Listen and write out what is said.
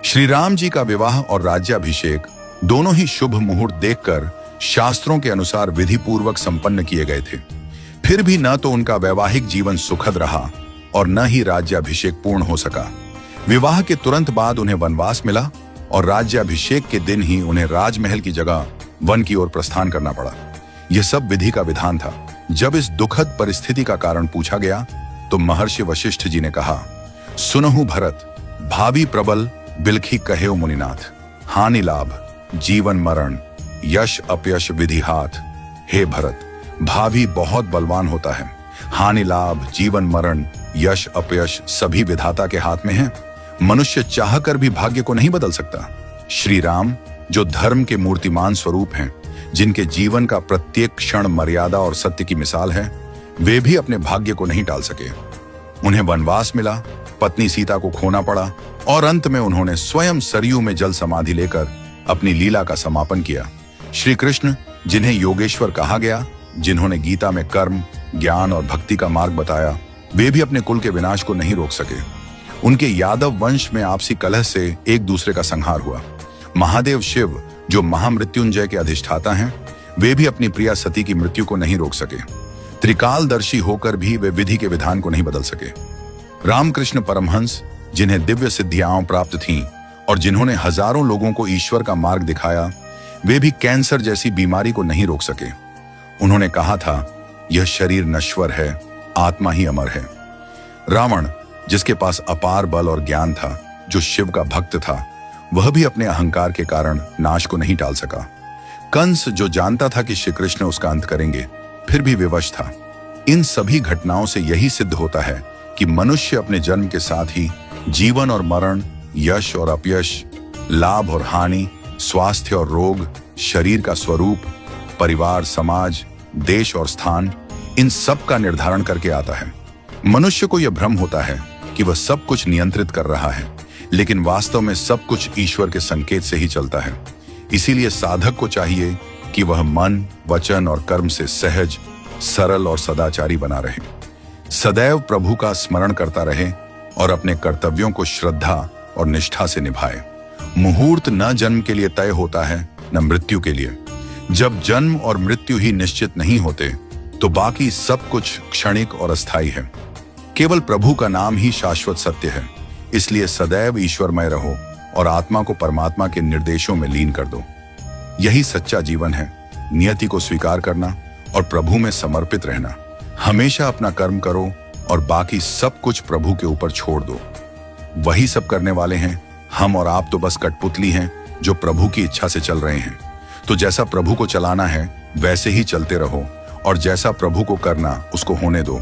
श्री राम जी का विवाह और राज्याभिषेक दोनों ही शुभ मुहूर्त देखकर शास्त्रों के अनुसार विधि पूर्वक संपन्न किए गए थे। फिर भी न तो उनका वैवाहिक जीवन सुखद रहा और न ही राज्याभिषेक पूर्ण हो सका। विवाह के तुरंत बाद उन्हें वनवास मिला और राज्याभिषेक के दिन ही उन्हें राजमहल की जगह वन की ओर प्रस्थान करना पड़ा। यह सब विधि का विधान था। जब इस दुखद परिस्थिति का कारण पूछा गया तो महर्षि वशिष्ठ जी ने कहा, सुनहु भरत, भावी प्रबल बिलखी कहे मुनिनाथ, हानि लाभ जीवन मरण यश अपयश विधि हाथ। हे भरत, भावी बहुत बलवान होता है, हानि लाभ जीवन मरण यश अपयश सभी विधाता के हाथ में है। मनुष्य चाहकर भी भाग्य को नहीं बदल सकता। श्री राम जो धर्म के मूर्तिमान स्वरूप हैं, जिनके जीवन का प्रत्येक क्षण मर्यादा और सत्य की मिसाल है, वे भी अपने भाग्य को नहीं टाल सके। उन्हें वनवास मिला, पत्नी सीता को खोना पड़ा और अंत में उन्होंने स्वयं सरयू में जल समाधि लेकर अपनी लीला का समापन किया। श्री कृष्ण, जिन्हें योगेश्वर कहा गया, जिन्होंने गीता में कर्म, ज्ञान और भक्ति का मार्ग बताया, वे भी अपने कुल के विनाश को नहीं रोक सके। उनके यादव वंश में आपसी कलह से एक दूसरे का संहार हुआ। महादेव शिव, जो महामृत्युंजय के अधिष्ठाता हैं, वे भी अपनी प्रिया सती की मृत्यु को नहीं रोक सके। त्रिकालदर्शी होकर भी वे विधि के विधान को नहीं बदल सके। रामकृष्ण परमहंस, जिन्हें दिव्य सिद्धियां प्राप्त थीं और जिन्होंने हजारों लोगों को ईश्वर का मार्ग दिखाया, वे भी कैंसर जैसी बीमारी को नहीं रोक सके। उन्होंने कहा था, यह शरीर नश्वर है, आत्मा ही अमर है। रावण, जिसके पास अपार बल और ज्ञान था, जो शिव का भक्त था, वह भी अपने अहंकार के कारण नाश को नहीं टाल सका। कंस, जो जानता था कि श्री कृष्ण उसका अंत करेंगे, फिर भी विवश था। इन सभी घटनाओं से यही सिद्ध होता है कि मनुष्य अपने जन्म के साथ ही जीवन और मरण, यश और अपयश, लाभ और हानि, स्वास्थ्य और रोग, शरीर का स्वरूप, परिवार, समाज, देश और स्थान, इन सब का निर्धारण करके आता है। मनुष्य को यह भ्रम होता है कि वह सब कुछ नियंत्रित कर रहा है, लेकिन वास्तव में सब कुछ ईश्वर के संकेत से ही चलता है। इसीलिए साधक को चाहिए कि वह मन, वचन और कर्म से सहज, सरल और सदाचारी बना रहे, सदैव प्रभु का स्मरण करता रहे और अपने कर्तव्यों को श्रद्धा और निष्ठा से निभाए। मुहूर्त न जन्म के लिए तय होता है, न मृत्यु के लिए। जब जन्म और मृत्यु ही निश्चित नहीं होते, तो बाकी सब कुछ क्षणिक और अस्थायी है। केवल प्रभु का नाम ही शाश्वत सत्य है। इसलिए सदैव ईश्वरमय रहो और आत्मा को परमात्मा के निर्देशों में लीन कर दो। यही सच्चा जीवन है। नियति को स्वीकार करना और प्रभु में समर्पित रहना। हमेशा अपना कर्म करो और बाकी सब कुछ प्रभु के ऊपर छोड़ दो। वही सब करने वाले हैं। हम और आप तो बस कठपुतली हैं जो प्रभु की इच्छा से चल रहे हैं। तो जैसा प्रभु को चलाना है वैसे ही चलते रहो और जैसा प्रभु को करना उसको होने दो।